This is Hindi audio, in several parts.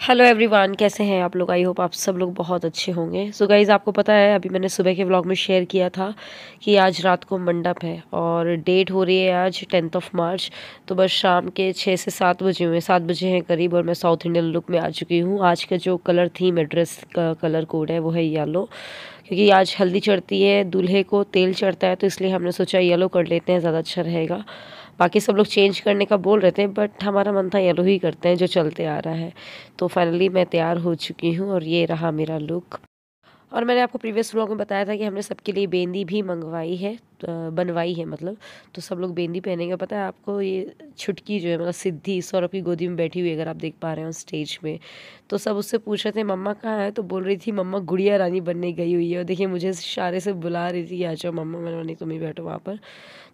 हेलो एवरीवन, कैसे हैं आप लोग। आई होप आप सब लोग बहुत अच्छे होंगे। सो गाइज़, आपको पता है अभी मैंने सुबह के व्लॉग में शेयर किया था कि आज रात को मंडप है और डेट हो रही है आज 10 मार्च। तो बस शाम के 6 से 7 बजे हुए, 7 बजे हैं करीब, और मैं साउथ इंडियन लुक में आ चुकी हूँ। आज का जो कलर थीम है, ड्रेस का कलर कोड है, वो है येलो, क्योंकि आज हल्दी चढ़ती है, दूल्हे को तेल चढ़ता है, तो इसलिए हमने सोचा येलो कर लेते हैं, ज़्यादा अच्छा रहेगा। बाकी सब लोग चेंज करने का बोल रहे थे, बट हमारा मन था येलो ही करते हैं जो चलते आ रहा है। तो फाइनली मैं तैयार हो चुकी हूँ और ये रहा मेरा लुक। और मैंने आपको प्रीवियस व्लॉग में बताया था कि हमने सबके लिए बेंदी भी मंगवाई है, बनवाई है मतलब। तो सब लोग बेंदी पहनेंगे। पता है आपको, ये छुटकी जो है मतलब सिद्धि सौरभ की गोदी में बैठी हुई है, अगर आप देख पा रहे हो स्टेज में। तो सब उससे पूछ रहे थे मम्मा कहाँ है, तो बोल रही थी मम्मा गुड़िया रानी बनने गई हुई है। और देखिए मुझे इशारे से बुला रही थी कि आ जाओ मम्मा। मैंने नहीं, तुम ही बैठो वहाँ पर।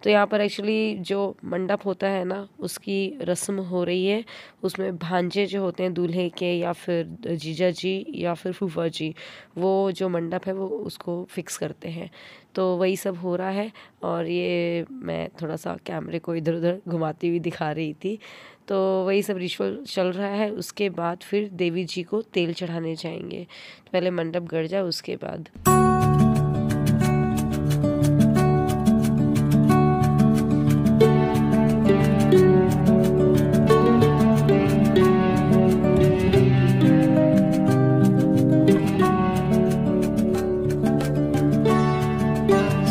तो यहाँ पर एक्चुअली जो मंडप होता है ना, उसकी रस्म हो रही है। उसमें भांजे जो होते हैं दूल्हे के, या फिर जीजा जी या फिर फूफा जी, वो जो मंडप है वो उसको फिक्स करते हैं। तो वही सब हो रहा है। और ये मैं थोड़ा सा कैमरे को इधर उधर घुमाती हुई दिखा रही थी। तो वही सब रिचुअल चल रहा है। उसके बाद फिर देवी जी को तेल चढ़ाने जाएंगे। तो पहले मंडप गड़ जाए, उसके बाद।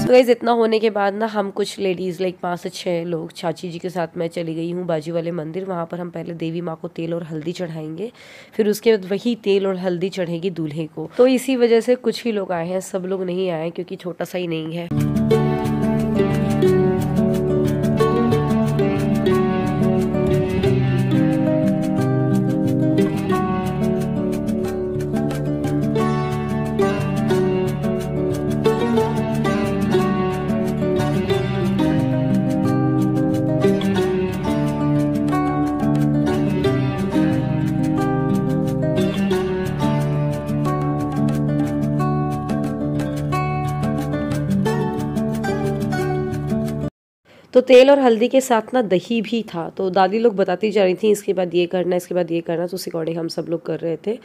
तो गाइस, इतना होने के बाद ना हम कुछ लेडीज़ लाइक 5 से 6 लोग, चाची जी के साथ मैं चली गई हूँ बाजू वाले मंदिर। वहाँ पर हम पहले देवी माँ को तेल और हल्दी चढ़ाएंगे, फिर उसके बाद वही तेल और हल्दी चढ़ेगी दूल्हे को। तो इसी वजह से कुछ ही लोग आए हैं, सब लोग नहीं आए क्योंकि छोटा सा ही नहीं है। तो तेल और हल्दी के साथ ना दही भी था। तो दादी लोग बताती जा रही थी इसके बाद ये करना, इसके बाद ये करना। तो उस अकॉर्डिंग हम सब लोग कर रहे थे।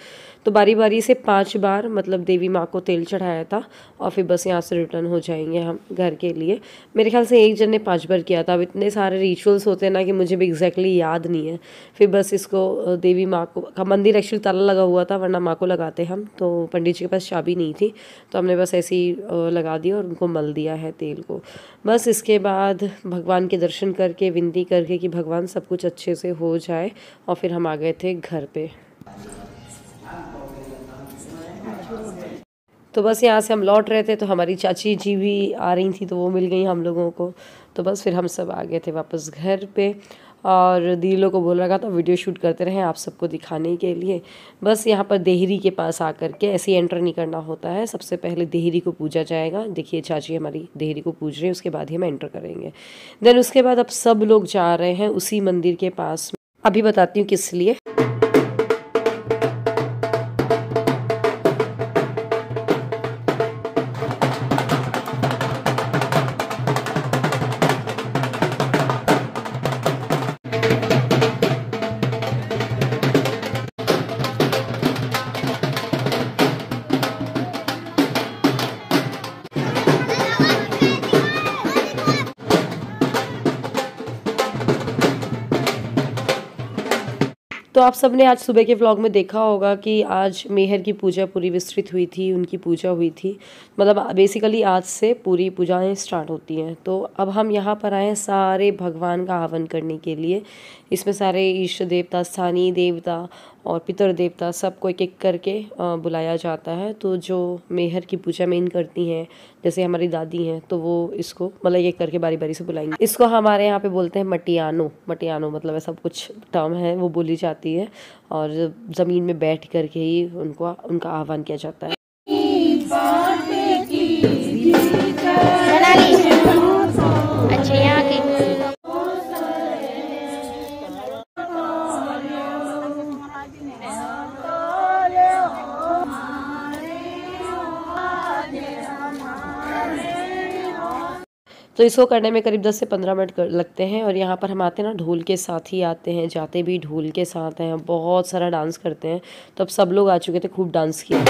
तो बारी बारी से 5 बार मतलब देवी माँ को तेल चढ़ाया था, और फिर बस यहाँ से रिटर्न हो जाएंगे हम घर के लिए। मेरे ख्याल से एक जन ने 5 बार किया था। अब इतने सारे रिचुअल्स होते हैं ना कि मुझे भी एग्जैक्टली याद नहीं है। फिर बस इसको देवी माँ को, मंदिर एक्चुअली ताला लगा हुआ था, वरना माँ को लगाते हम। तो पंडित जी के पास चाबी नहीं थी, तो हमने बस ऐसे ही लगा दिया और उनको मल दिया है तेल को। बस इसके बाद भगवान के दर्शन करके, विनती करके कि भगवान सब कुछ अच्छे से हो जाए, और फिर हम आ गए थे घर पे। तो बस यहाँ से हम लौट रहे थे, तो हमारी चाची जी भी आ रही थी, तो वो मिल गई हम लोगों को। तो बस फिर हम सब आ गए थे वापस घर पे। और दीदी लोग को बोल रखा था वीडियो शूट करते रहे आप सबको दिखाने के लिए। बस यहाँ पर देहरी के पास आकर के ऐसे ही एंटर नहीं करना होता है। सबसे पहले देहरी को पूजा जाएगा। देखिए चाची हमारी देहरी को पूज रही है, उसके बाद ही हम एंटर करेंगे। देन उसके बाद अब सब लोग जा रहे हैं उसी मंदिर के पास। अभी बताती हूँ किस लिए। तो आप सब ने आज सुबह के व्लॉग में देखा होगा कि आज मेहर की पूजा पूरी विस्तृत हुई थी, उनकी पूजा हुई थी। मतलब बेसिकली आज से पूरी पूजाएं स्टार्ट होती हैं। तो अब हम यहाँ पर आए हैं सारे भगवान का आह्वान करने के लिए। इसमें सारे इष्ट देवता, स्थानीय देवता और पितर देवता सबको एक एक करके बुलाया जाता है। तो जो मेहर की पूजा मेन करती हैं, जैसे हमारी दादी हैं, तो वो इसको मतलब एक करके बारी बारी से बुलाएंगे। इसको हमारे यहाँ पे बोलते हैं मटियानो। मटियानो मतलब ऐसा कुछ टर्म है, वो बोली जाती है। और ज़मीन में बैठ करके ही उनका आह्वान किया जाता है। अच्छा, यहाँ की तो इसको करने में करीब 10 से 15 मिनट लगते हैं। और यहाँ पर हम आते हैं ना, ढोल के साथ ही आते हैं, जाते भी ढोल के साथ हैं, बहुत सारा डांस करते हैं। तो अब सब लोग आ चुके थे, खूब डांस किया।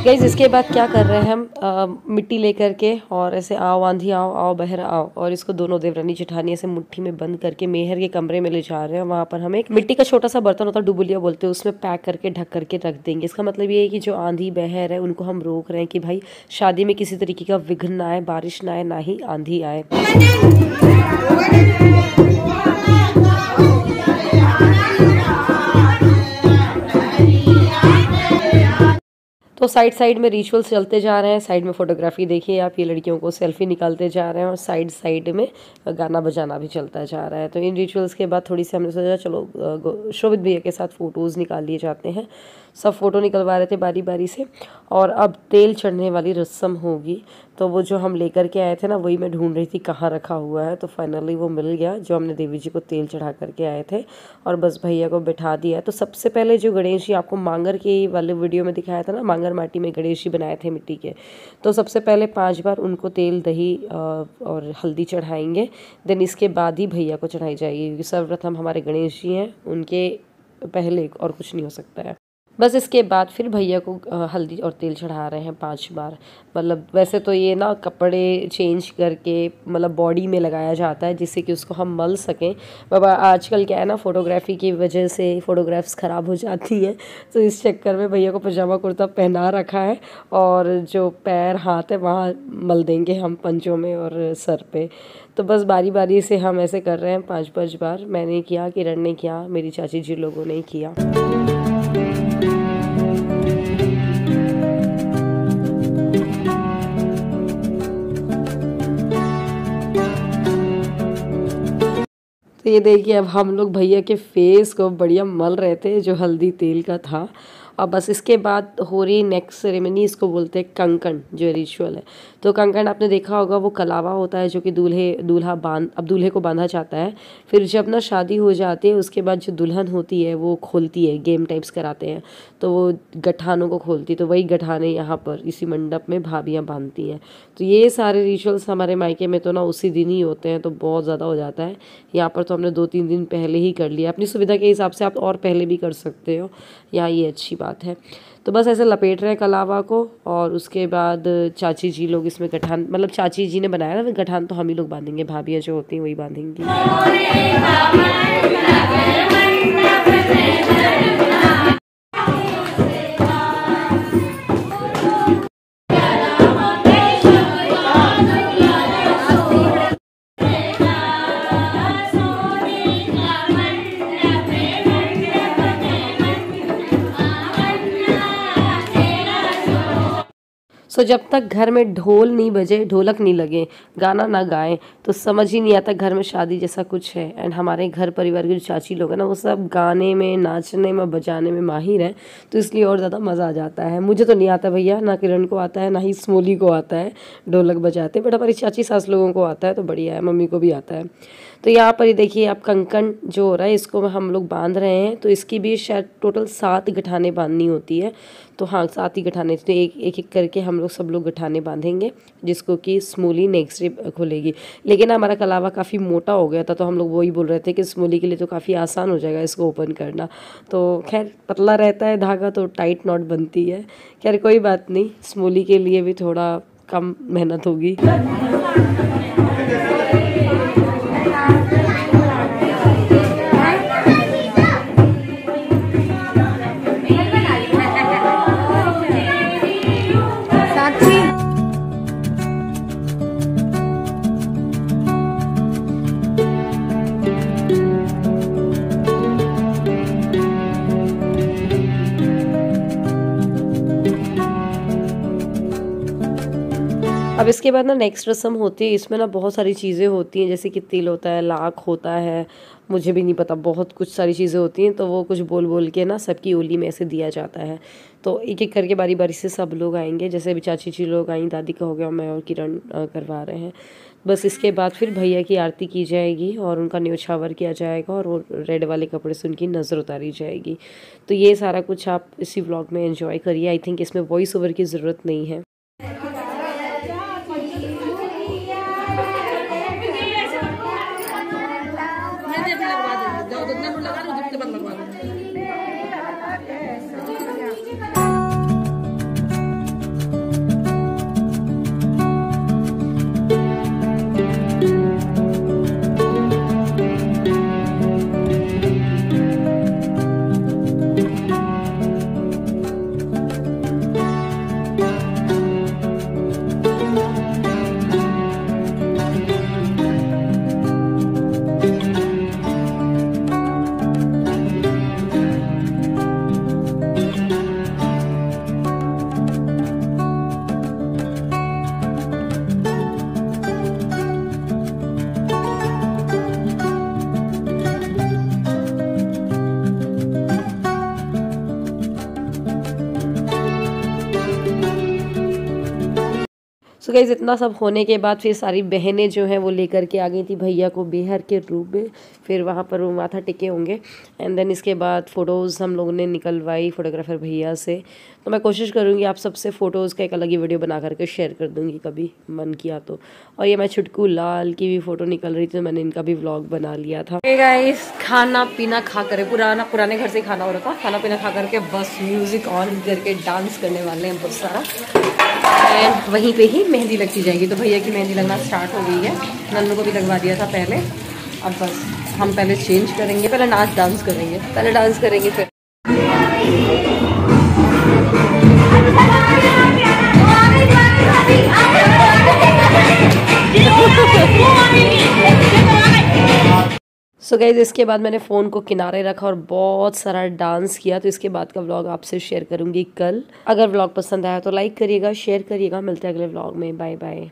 गाइस इसके बाद क्या कर रहे हैं हम, मिट्टी लेकर के और ऐसे आओ आंधी आओ, आओ बहर आओ, और इसको दोनों देवरानी जेठानी ऐसे मुट्ठी में बंद करके मेहर के कमरे में ले जा रहे हैं। वहाँ पर हम एक मिट्टी का छोटा सा बर्तन होता है, डुबुलिया बोलते हैं, उसमें पैक करके ढक करके रख देंगे। इसका मतलब ये है कि जो आंधी बहर है उनको हम रोक रहे हैं कि भाई शादी में किसी तरीके का विघ्न ना आए, बारिश ना आए, ना ही आंधी आए। तो साइड साइड में रिचुअल्स चलते जा रहे हैं। साइड में फोटोग्राफी देखिए आप, ये लड़कियों को सेल्फी निकालते जा रहे हैं, और साइड साइड में गाना बजाना भी चलता जा रहा है। तो इन रिचुअल्स के बाद थोड़ी सी हमने सोचा चलो शोभित भैया के साथ फ़ोटोज़ निकाल लिए जाते हैं। सब फ़ोटो निकलवा रहे थे बारी बारी से। और अब तेल चढ़ने वाली रस्म होगी। तो वो जो हम लेकर के आए थे ना, वही मैं ढूंढ रही थी कहाँ रखा हुआ है। तो फाइनली वो मिल गया, जो हमने देवी जी को तेल चढ़ा करके आए थे, और बस भैया को बैठा दिया है। तो सबसे पहले जो गणेश जी आपको मांगर के वाले वीडियो में दिखाया था ना, मांगर माटी में गणेश जी बनाए थे मिट्टी के, तो सबसे पहले 5 बार उनको तेल दही और हल्दी चढ़ाएंगे। देन इसके बाद ही भैया को चढ़ाई जाएगी, क्योंकि सर्वप्रथम हमारे गणेश जी हैं, उनके पहले और कुछ नहीं हो सकता है। बस इसके बाद फिर भैया को हल्दी और तेल चढ़ा रहे हैं 5 बार। मतलब वैसे तो ये ना कपड़े चेंज करके मतलब बॉडी में लगाया जाता है, जिससे कि उसको हम मल सकें। बाबा आजकल क्या है ना, फ़ोटोग्राफी की वजह से फ़ोटोग्राफ्स ख़राब हो जाती हैं, तो इस चक्कर में भैया को पजामा कुर्ता पहना रखा है, और जो पैर हाथ है वहाँ मल देंगे हम पंजों में और सर पे। तो बस बारी बारी से हम ऐसे कर रहे हैं 5-5 बार। मैंने किया, किरण ने किया, मेरी चाची जी लोगों ने किया। तो ये देखिए अब हम लोग भैया के फेस को बढ़िया मल रहे थे, जो हल्दी तेल का था। और बस इसके बाद हो रही नेक्स्ट सेरेमनी, इसको बोलते हैं कंकण, जो रिचुअल है। तो कंकण आपने देखा होगा, वो कलावा होता है जो कि दूल्हा अब दूल्हे को बांधा जाता है। फिर जब ना शादी हो जाती है, उसके बाद जो दुल्हन होती है वो खोलती है, गेम टाइप्स कराते हैं, तो वो गठानों को खोलती है। तो वही गठाने यहाँ पर इसी मंडप में भाभियाँ बांधती हैं। तो ये सारे रिचुअल्स हमारे मायके में तो ना उसी दिन ही होते हैं, तो बहुत ज़्यादा हो जाता है। यहाँ पर तो हमने 2-3 दिन पहले ही कर लिया, अपनी सुविधा के हिसाब से आप और पहले भी कर सकते हो, यहाँ ये अच्छी बात है। तो बस ऐसे लपेट रहे हैं कलावा को, और उसके बाद चाची जी लोग इसमें गठान, मतलब चाची जी ने बनाया ना गठान, तो हम ही लोग बांधेंगे, भाभियाँ जो होती हैं वही बांधेंगी। सो जब तक घर में ढोल नहीं बजे, ढोलक नहीं लगे, गाना ना गाएं, तो समझ ही नहीं आता घर में शादी जैसा कुछ है। एंड हमारे घर परिवार के जो चाची लोग हैं ना, वो सब गाने में, नाचने में, बजाने में माहिर हैं, तो इसलिए और ज़्यादा मज़ा आ जाता है। मुझे तो नहीं आता भैया, ना किरण को आता है, ना ही स्मोली को आता है ढोलक बजाते, बट हमारी चाची सास लोगों को आता है, तो बढ़िया है, मम्मी को भी आता है। तो यहाँ पर ही देखिए आप कंकण जो हो रहा है, इसको हम लोग बांध रहे हैं। तो इसकी भी शायद टोटल 7 गठाने बांधनी होती है। तो हाँ, 7 ही गठाने थे, तो एक एक करके हम लोग सब लोग गठाने बांधेंगे, जिसको कि स्मूली नेक्स्ट डे खुलेगी। लेकिन हमारा कलावा काफ़ी मोटा हो गया था, तो हम लोग वही बोल रहे थे कि स्मूली के लिए तो काफ़ी आसान हो जाएगा इसको ओपन करना। तो खैर पतला रहता है धागा तो टाइट नॉट बनती है। खैर कोई बात नहीं, स्मूली के लिए भी थोड़ा कम मेहनत होगी। अब इसके बाद ना नेक्स्ट रस्म होती है, इसमें ना बहुत सारी चीज़ें होती हैं, जैसे कि तिल होता है, लाख होता है, मुझे भी नहीं पता, बहुत कुछ सारी चीज़ें होती हैं। तो वो कुछ बोल बोल के ना सबकी ओली में ऐसे दिया जाता है। तो एक एक करके बारी बारी से सब लोग आएंगे, जैसे अभी चाची जी लोग आई, दादी का हो गया, मैं और किरण करवा रहे हैं। बस इसके बाद फिर भैया की आरती की जाएगी और उनका न्योछावर किया जाएगा और वो रेड वाले कपड़े से उनकी नज़र उतारी जाएगी। तो ये सारा कुछ आप इसी व्लॉग में एंजॉय करिए। आई थिंक इसमें वॉइस ओवर की ज़रूरत नहीं है। सो गाइस, इतना सब होने के बाद फिर सारी बहनें जो हैं वो लेकर के आ गई थी भैया को बेहर के रूप में। फिर वहाँ पर वो माथा टेके होंगे एंड देन इसके बाद फ़ोटोज़ हम लोगों ने निकलवाई फोटोग्राफर भैया से। तो मैं कोशिश करूँगी आप सबसे फ़ोटोज़ का एक अलग ही वीडियो बना करके शेयर कर दूँगी कभी मन किया तो। और ये मैं छुटकू लाल की भी फ़ोटो निकल रही थी, तो मैंने इनका भी व्लॉग बना लिया था। गाइस, खाना पीना खा कर, पुराने घर से खाना हो रहा था, खाना पीना खा करके बस म्यूज़िक ऑन करके डांस करने वाले हैं बहुत सारा। एंड वहीं पे ही मेहंदी लगती जाएगी। तो भैया की मेहंदी लगना स्टार्ट हो गई है, नन्नू को भी लगवा दिया था पहले। अब बस हम पहले चेंज करेंगे, पहले नाच डांस करेंगे, पहले डांस करेंगे फिर। सो गाइज, इसके बाद मैंने फ़ोन को किनारे रखा और बहुत सारा डांस किया। तो इसके बाद का व्लॉग आपसे शेयर करूँगी कल। अगर व्लॉग पसंद आया तो लाइक करिएगा, शेयर करिएगा। मिलते हैं अगले व्लॉग में। Bye bye.